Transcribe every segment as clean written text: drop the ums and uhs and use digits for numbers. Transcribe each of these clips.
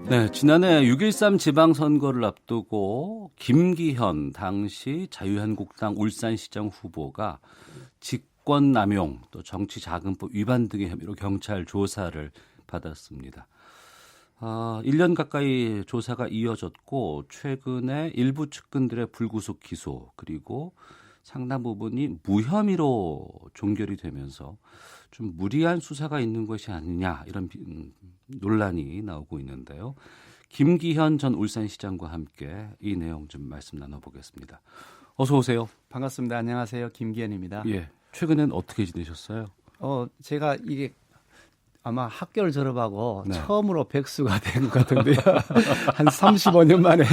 네, 지난해 6.13 지방선거를 앞두고 김기현 당시 자유한국당 울산시장 후보가 직권남용 또 정치자금법 위반 등의 혐의로 경찰 조사를 받았습니다. 1년 가까이 조사가 이어졌고 최근에 일부 측근들의 불구속 기소 그리고 상당 부분이 무혐의로 종결이 되면서 좀 무리한 수사가 있는 것이 아니냐 이런 논란이 나오고 있는데요. 김기현 전 울산시장과 함께 이 내용 좀 말씀 나눠보겠습니다. 어서 오세요. 반갑습니다. 안녕하세요. 김기현입니다. 예, 최근엔 어떻게 지내셨어요? 제가 이게 아마 학교를 졸업하고 네. 처음으로 백수가 된 것 같은데요. 한 35년 만에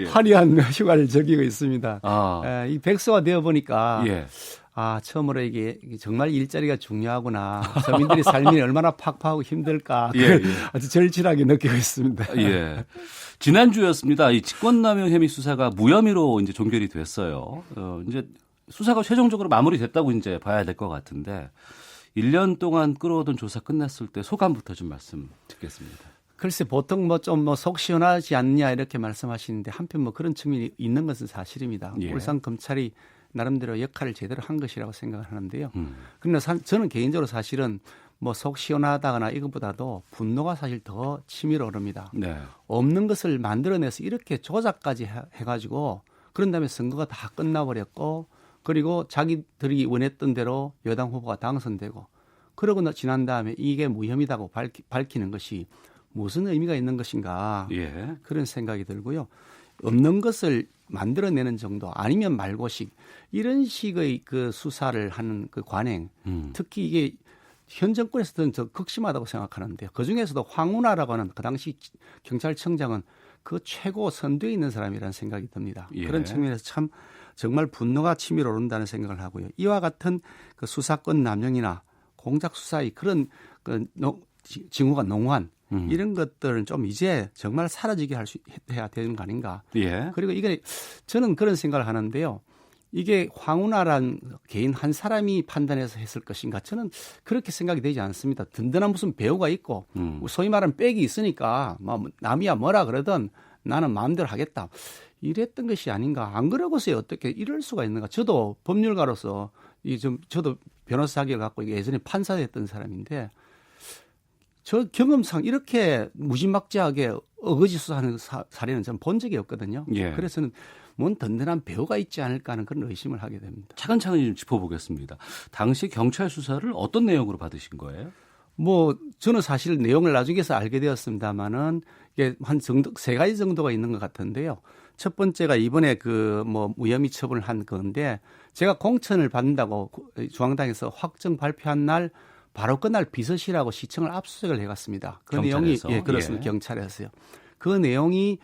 화려한 휴가를 즐기고 있습니다. 이 백수가 되어 보니까 처음으로 이게 정말 일자리가 중요하구나. 서민들의 삶이 얼마나 팍팍하고 힘들까. 아주 절실하게 느끼고 있습니다. 예. 지난주였습니다. 이 직권남용 혐의 수사가 무혐의로 이제 종결이 됐어요. 이제 수사가 최종적으로 마무리됐다고 이제 봐야 될 것 같은데 1년 동안 끌어오던 조사 끝났을 때 소감부터 좀 말씀 듣겠습니다. 글쎄 보통 속 시원하지 않냐 이렇게 말씀하시는데 한편 그런 측면이 있는 것은 사실입니다. 울산 검찰이 나름대로 역할을 제대로 한 것이라고 생각을 하는데요. 그러나 저는 개인적으로 사실은 속 시원하다거나 이것보다도 분노가 사실 더 치밀어 오릅니다. 네. 없는 것을 만들어내서 이렇게 조작까지 해가지고 그런 다음에 선거가 다 끝나버렸고 그리고 자기들이 원했던 대로 여당 후보가 당선되고 그러고 지난 다음에 이게 무혐의다고 밝히는 것이 무슨 의미가 있는 것인가 그런 생각이 들고요. 없는 것을 만들어내는 정도 아니면 말고식 이런 식의 그 수사를 하는 그 관행 특히 이게 현 정권에서는 더 극심하다고 생각하는데요. 그중에서도 황운하라고 하는 그 당시 경찰청장은 그 최고 선두에 있는 사람이라는 생각이 듭니다. 그런 측면에서 참 정말 분노가 치밀어 오른다는 생각을 하고요. 이와 같은 그 수사권 남용이나 공작 수사의 그런 징후가 농후한 이런 것들은 좀 이제 정말 사라지게 해야 되는 거 아닌가. 그리고 이게 저는 그런 생각을 하는데요. 이게 황운하란 개인 한 사람이 판단해서 했을 것인가 저는 그렇게 생각이 되지 않습니다. 든든한 무슨 배우가 있고 소위 말하는 백이 있으니까 남이야 뭐라 그러든 나는 마음대로 하겠다. 이랬던 것이 아닌가. 안 그러고서 어떻게 이럴 수가 있는가. 저도 법률가로서 저도 변호사 자격을 갖고 예전에 판사였던 사람인데 저 경험상 이렇게 무지막지하게 어거지 수사하는 사례는 저는 본 적이 없거든요. 그래서는 뭔 든든한 배우가 있지 않을까 하는 그런 의심을 하게 됩니다. 차근차근 좀 짚어보겠습니다. 당시 경찰 수사를 어떤 내용으로 받으신 거예요? 저는 사실 내용을 나중에서 알게 되었습니다만은 이게 한 세 가지 정도가 있는 것 같은데요. 첫 번째가 이번에 무혐의 처분을 한 건데 제가 공천을 받는다고 중앙당에서 확정 발표한 날 바로 그날 비서실하고 시청을 압수수색을 해갔습니다. 그 경찰에서? 내용이 그렇습니다. 경찰에서요. 그 내용이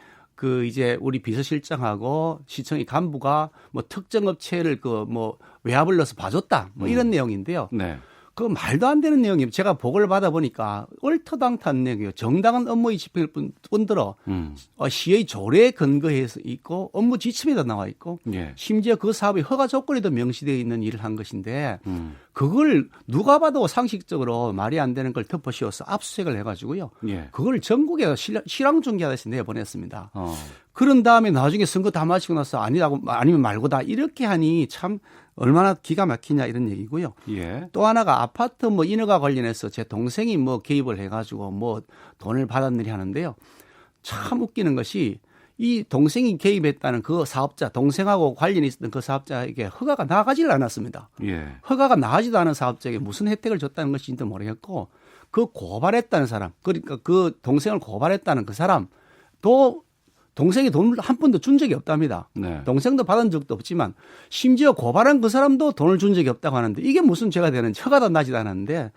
이제 우리 비서실장하고 시청의 간부가 특정 업체를 외압을 넣어서 봐줬다 이런 내용인데요. 그 말도 안 되는 내용이에요. 제가 보고를 받아보니까 얼터당탄 내용이에요. 정당한 업무의 집행일 뿐더러 시의 조례에 근거해서 있고 업무 지침에도 나와 있고 심지어 그 사업의 허가 조건에도 명시되어 있는 일을 한 것인데 그걸 누가 봐도 상식적으로 말이 안 되는 걸 덮어씌워서 압수수색을 해가지고요. 그걸 전국에 실황중계하듯이 내보냈습니다. 그런 다음에 나중에 선거 다 마치고 나서 아니면 말고다 이렇게 하니 참 얼마나 기가 막히냐 이런 얘기고요. 또 하나가 아파트 인허가 관련해서 제 동생이 개입을 해가지고 돈을 받았느니 하는데요. 참 웃기는 것이 이 동생이 개입했다는 그 사업자, 동생하고 관련이 있었던 그 사업자에게 허가가 나가지를 않았습니다. 허가가 나가지도 않은 사업자에게 무슨 혜택을 줬다는 것인지도 모르겠고 그 고발했다는 사람, 그러니까 그 동생을 고발했다는 그 사람도 동생이 돈을 한 푼도 준 적이 없답니다. 동생도 받은 적도 없지만 심지어 고발한 그 사람도 돈을 준 적이 없다고 하는데 이게 무슨 죄가 되는지 허가도 나지도 않았는데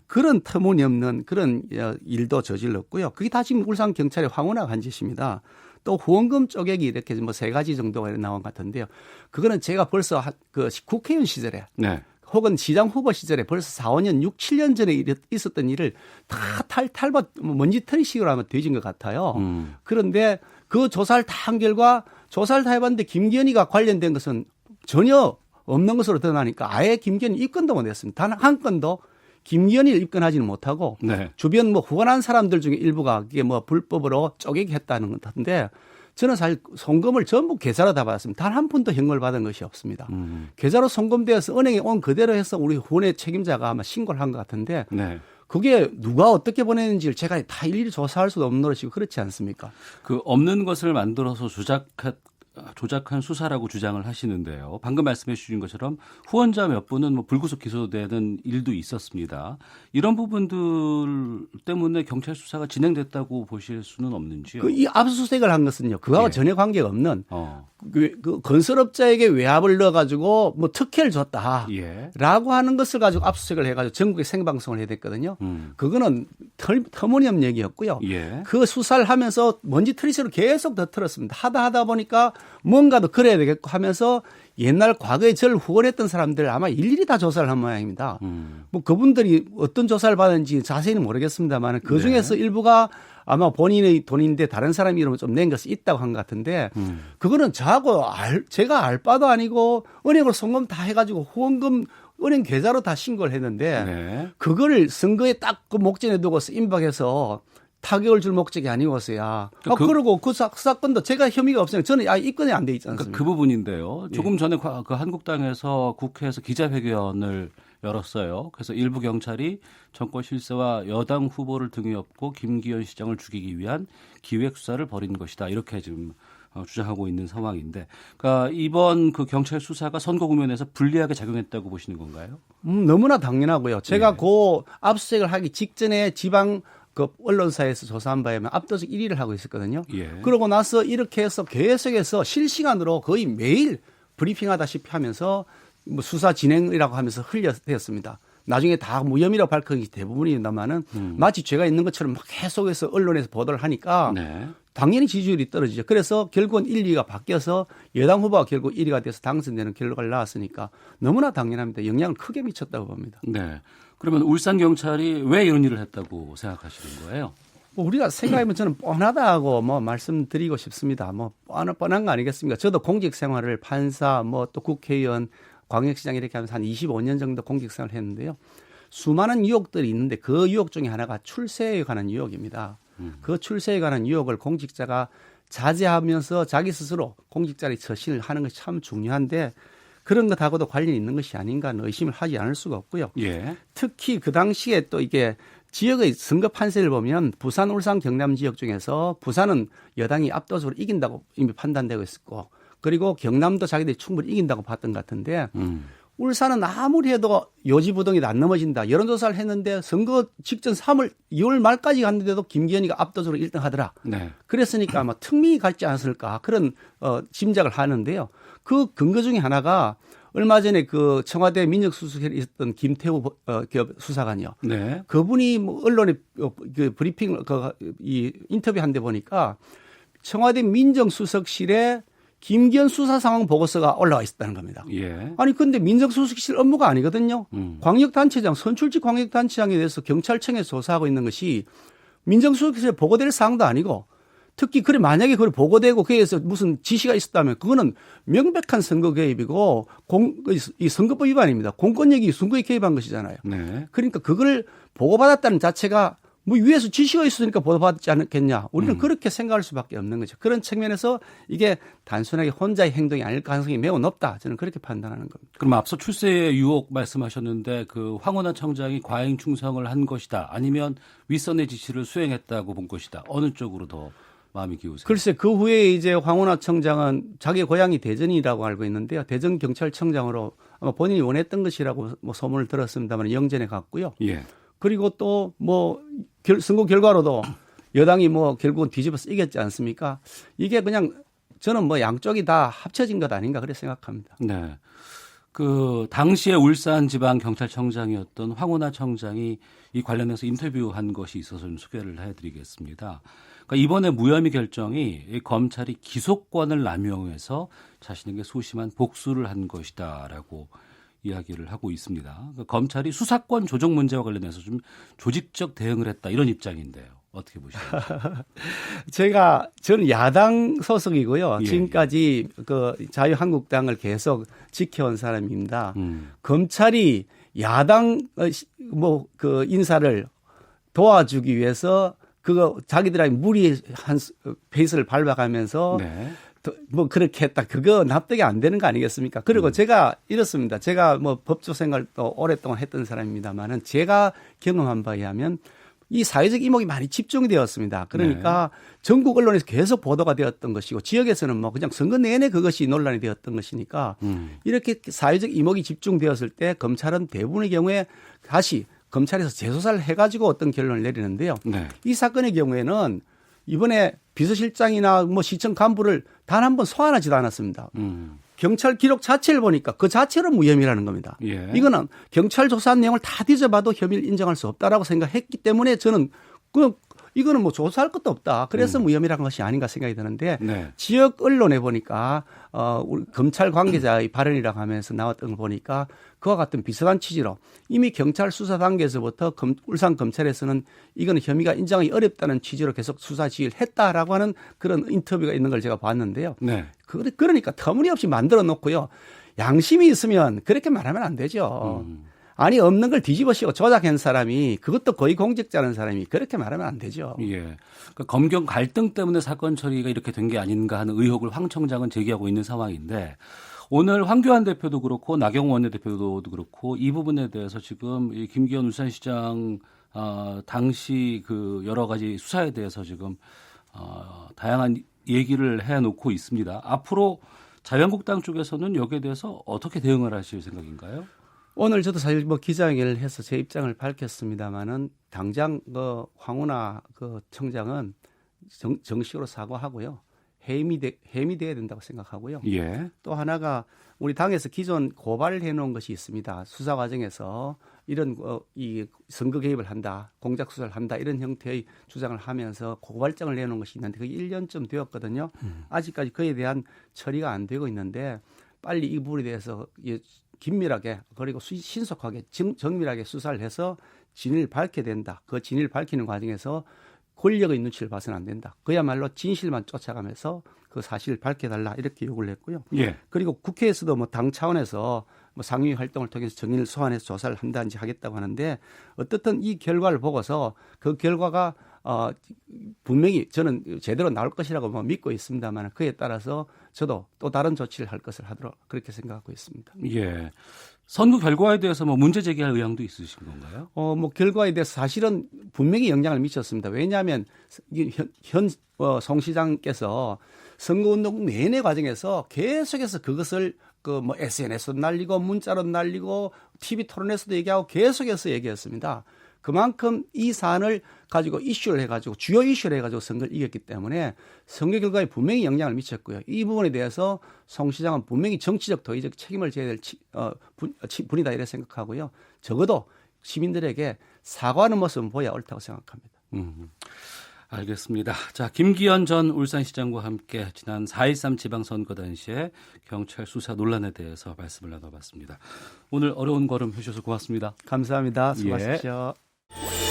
그런 터무니없는 그런 일도 저질렀고요. 그게 다 지금 울산 경찰의 황운하가 한 짓입니다. 또 후원금 쪼개기 이렇게 세 가지 정도가 나온 것 같은데요. 그거는 제가 벌써 국회의원 시절에 혹은 시장 후보 시절에 벌써 4, 5년, 6, 7년 전에 있었던 일을 다 먼지털이식으로 하면 되진 것 같아요. 그런데 그 조사를 다 한 결과 조사를 다 해봤는데 김기현이가 관련된 것은 전혀 없는 것으로 드러나니까 아예 김기현이 입건도 못했습니다. 단 한 건도 김기현이를 입건하지는 못하고 네. 주변 뭐 후원한 사람들 중에 일부가 이게 뭐 불법으로 쪼개기 했다는 건데 저는 사실 송금을 전부 계좌로 다 받았습니다. 단 한 푼도 현금을 받은 것이 없습니다. 계좌로 송금되어서 은행에 온 그대로 해서 우리 후원의 책임자가 아마 신고를 한 것 같은데 네. 그게 누가 어떻게 보냈는지를 제가 다 일일이 조사할 수도 없는 노릇이고 그렇지 않습니까? 그 없는 것을 만들어서 조작한 수사라고 주장을 하시는데요. 방금 말씀해 주신 것처럼 후원자 몇 분은 뭐 불구속 기소되는 일도 있었습니다. 이런 부분들 때문에 경찰 수사가 진행됐다고 보실 수는 없는지요? 이 압수수색을 한 것은요. 그거하고 예. 전혀 관계가 없는 그 건설업자에게 외압을 넣어가지고 뭐 특혜를 줬다. 예. 라고 하는 것을 가지고 압수수색을 해가지고 전국에 생방송을 해야 됐거든요. 그거는 터무니없는 얘기였고요. 예. 그 수사를 하면서 먼지 트리스를 계속 더 틀었습니다. 하다 보니까 뭔가도 그래야 되겠고 하면서 옛날 과거에 저를 후원했던 사람들 아마 일일이 다 조사를 한 모양입니다. 뭐 그분들이 어떤 조사를 받았는지 자세히는 모르겠습니다만 그 중에서 네. 일부가 아마 본인의 돈인데 다른 사람 이름을 좀 낸 것이 있다고 한 것 같은데 그거는 저하고 제가 알 바도 아니고 은행으로 송금 다 해가지고 후원금 은행 계좌로 다 신고를 했는데 네. 그거를 선거에 딱 그 목전에 두고서 임박해서 타격을 줄 목적이 아니었어야. 그러고 그 사건도 제가 혐의가 없으니까 저는 입건이 안 돼 있지 않습니까? 그 부분인데요. 조금 전에 그 한국당에서 국회에서 기자회견을 열었어요. 그래서 일부 경찰이 정권 실세와 여당 후보를 등에 업고 김기현 시장을 죽이기 위한 기획 수사를 벌인 것이다. 이렇게 지금 주장하고 있는 상황인데, 그러니까 이번 그 경찰 수사가 선거 국면에서 불리하게 작용했다고 보시는 건가요? 너무나 당연하고요. 제가 예. 그 압수수색을 하기 직전에 지방 그 언론사에서 조사한 바에 의하면 압도적 1위를 하고 있었거든요. 예. 그러고 나서 이렇게 해서 계속해서 실시간으로 거의 매일 브리핑하다시피 하면서 뭐 수사 진행이라고 하면서 흘려대었습니다. 나중에 다 무혐의라고 밝힌 게 대부분입니다만은 마치 죄가 있는 것처럼 막 계속해서 언론에서 보도를 하니까 네. 당연히 지지율이 떨어지죠. 그래서 결국은 1, 2가 바뀌어서 여당 후보가 결국 1위가 돼서 당선되는 결과를 나왔으니까 너무나 당연합니다. 영향을 크게 미쳤다고 봅니다. 네. 그러면 울산 경찰이 왜 이런 일을 했다고 생각하시는 거예요? 뭐 우리가 생각해보면 저는 뻔하다고 뭐 말씀드리고 싶습니다. 뭐 뻔한 거 아니겠습니까? 저도 공직 생활을 판사, 뭐 또 국회의원, 광역시장 이렇게 하면서 한 25년 정도 공직 생활을 했는데요. 수많은 유혹들이 있는데 그 유혹 중에 하나가 출세에 관한 유혹입니다. 그 출세에 관한 유혹을 공직자가 자제하면서 자기 스스로 공직자의 처신을 하는 것이 참 중요한데 그런 것하고도 관련이 있는 것이 아닌가 하는 의심을 하지 않을 수가 없고요. 예. 특히 그 당시에 또 이게 지역의 선거 판세를 보면 부산, 울산, 경남 지역 중에서 부산은 여당이 압도적으로 이긴다고 이미 판단되고 있었고 그리고 경남도 자기들이 충분히 이긴다고 봤던 것 같은데 울산은 아무리 해도 요지부동이 안 넘어진다. 여론조사를 했는데 선거 직전 2월 말까지 갔는데도 김기현이가 압도적으로 1등 하더라. 네. 그랬으니까 아마 특민이 갈지 않았을까 그런 짐작을 하는데요. 그 근거 중에 하나가 얼마 전에 그 청와대 민정수석에 있었던 김태우 수사관이요. 네. 그분이 뭐 언론에 그 브리핑 이 인터뷰 한데 보니까 청와대 민정수석실에 김기현 수사 상황 보고서가 올라와 있었다는 겁니다. 예. 아니 근데 민정수석실 업무가 아니거든요. 광역단체장, 선출직 광역단체장에 대해서 경찰청에서 조사하고 있는 것이 민정수석실에 보고될 사항도 아니고 특히 그래 만약에 그걸 보고되고 그에서 무슨 지시가 있었다면 그거는 명백한 선거 개입이고 이 선거법 위반입니다. 공권력이 선거에 개입한 것이잖아요. 네. 그러니까 그걸 보고받았다는 자체가 뭐 위에서 지시가 있으니까 보고받지 않겠냐. 우리는 그렇게 생각할 수밖에 없는 거죠. 그런 측면에서 이게 단순하게 혼자의 행동이 아닐 가능성이 매우 높다. 저는 그렇게 판단하는 겁니다. 그럼 앞서 출세의 유혹 말씀하셨는데 그 황운하 청장이 과잉 충성을 한 것이다. 아니면 윗선의 지시를 수행했다고 본 것이다. 어느 쪽으로 더 마음이 기우세요? 글쎄 그 후에 이제 황운하 청장은 자기 고향이 대전이라고 알고 있는데요. 대전 경찰청장으로 아마 본인이 원했던 것이라고 뭐 소문을 들었습니다만 영전에 갔고요. 예. 그리고 또 뭐 선거 결과로도 여당이 뭐 결국은 뒤집어서 이겼지 않습니까? 이게 그냥 저는 뭐 양쪽이 다 합쳐진 것 아닌가 그렇게 생각합니다. 네. 그 당시에 울산지방경찰청장이었던 황운하 청장이 이 관련해서 인터뷰한 것이 있어서 좀 소개를 해드리겠습니다. 그러니까 이번에 무혐의 결정이 이 검찰이 기소권을 남용해서 자신에게 소심한 복수를 한 것이다라고 이야기를 하고 있습니다. 그러니까 검찰이 수사권 조정 문제와 관련해서 좀 조직적 대응을 했다 이런 입장인데요. 어떻게 보시나요? 저는 야당 소속이고요. 예, 지금까지 그 자유한국당을 계속 지켜온 사람입니다. 검찰이 야당 뭐 그 인사를 도와주기 위해서 그거 자기들이 무리한 페이스를 밟아가면서 네. 뭐 그렇게 했다. 그거 납득이 안 되는 거 아니겠습니까? 그리고 제가 이렇습니다. 제가 뭐 법조 생활도 오랫동안 했던 사람입니다만은 제가 경험한 바에 의하면 이 사회적 이목이 많이 집중이 되었습니다. 그러니까 전국 언론에서 계속 보도가 되었던 것이고 지역에서는 뭐 그냥 선거 내내 그것이 논란이 되었던 것이니까 이렇게 사회적 이목이 집중되었을 때 검찰은 대부분의 경우에 다시 검찰에서 재수사를 해가지고 어떤 결론을 내리는데요. 네. 이 사건의 경우에는 이번에 비서실장이나 뭐 시청 간부를 단 한 번 소환하지도 않았습니다. 경찰 기록 자체를 보니까 그 자체로 무혐의라는 겁니다. 예. 이거는 경찰 조사한 내용을 다 뒤져봐도 혐의를 인정할 수 없다라고 생각했기 때문에 저는 이거는 뭐 조사할 것도 없다. 그래서 무혐의라는 것이 아닌가 생각이 드는데 네. 지역 언론에 보니까 우리 검찰 관계자의 발언이라고 하면서 나왔던 걸 보니까 그와 같은 비슷한 취지로 이미 경찰 수사 단계에서부터 울산 검찰에서는 이거는 혐의가 인정하기 어렵다는 취지로 계속 수사 지휘를 했다라고 하는 그런 인터뷰가 있는 걸 제가 봤는데요. 네. 그러니까 터무니없이 만들어 놓고요. 양심이 있으면 그렇게 말하면 안 되죠. 아니 없는 걸 뒤집어씌고 조작한 사람이 그것도 거의 공직자는 사람이 그렇게 말하면 안 되죠. 예. 그러니까 검경 갈등 때문에 사건 처리가 이렇게 된 게 아닌가 하는 의혹을 황 청장은 제기하고 있는 상황인데 오늘 황교안 대표도 그렇고 나경원 원내대표도 그렇고 이 부분에 대해서 지금 이 김기현 울산시장 당시 그 여러 가지 수사에 대해서 지금 다양한 얘기를 해놓고 있습니다. 앞으로 자유한국당 쪽에서는 여기에 대해서 어떻게 대응을 하실 생각인가요? 오늘 저도 사실 뭐 기자회견을 해서 제 입장을 밝혔습니다만은 당장 그 황운하 그 청장은 정식으로 사과하고요. 해임돼야 된다고 생각하고요. 예. 또 하나가 우리 당에서 기존 고발해 놓은 것이 있습니다. 수사 과정에서 이런 이 선거 개입을 한다, 공작 수사를 한다 이런 형태의 주장을 하면서 고발장을 내놓은 것이 있는데 그게 1년쯤 되었거든요. 아직까지 그에 대한 처리가 안 되고 있는데 빨리 이 부분에 대해서 긴밀하게 그리고 신속하게 정밀하게 수사를 해서 진위를 밝혀야 된다. 그 진위를 밝히는 과정에서 권력의 눈치를 봐서는 안 된다. 그야말로 진실만 쫓아가면서 그 사실을 밝혀달라 이렇게 요구를 했고요. 예. 그리고 국회에서도 뭐 당 차원에서 뭐 상위 활동을 통해서 정의를 소환해서 조사를 한다든지 하겠다고 하는데 어떻든 이 결과를 보고서 그 결과가 분명히 저는 제대로 나올 것이라고 뭐 믿고 있습니다만 그에 따라서 저도 또 다른 조치를 할 것을 하도록 그렇게 생각하고 있습니다. 예. 선거 결과에 대해서 뭐 문제 제기할 의향도 있으신 건가요? 뭐 결과에 대해서 사실은 분명히 영향을 미쳤습니다. 왜냐하면 송 시장께서 선거운동 내내 과정에서 계속해서 그것을 그 뭐 SNS로 날리고 문자로 날리고 TV 토론에서도 얘기하고 계속해서 얘기했습니다. 그만큼 이 사안을 가지고 이슈를 해가지고 주요 이슈를 해가지고 선거를 이겼기 때문에 선거 결과에 분명히 영향을 미쳤고요. 이 부분에 대해서 송 시장은 분명히 정치적 도의적 책임을 져야 될 분이다 이렇게 생각하고요. 적어도 시민들에게 사과하는 모습은 보여야 옳다고 생각합니다. 알겠습니다. 자, 김기현 전 울산시장과 함께 지난 4.13 지방선거 당시에 경찰 수사 논란에 대해서 말씀을 나눠봤습니다. 오늘 어려운 걸음 해주셔서 고맙습니다. 감사합니다. 수고하십시오. 예.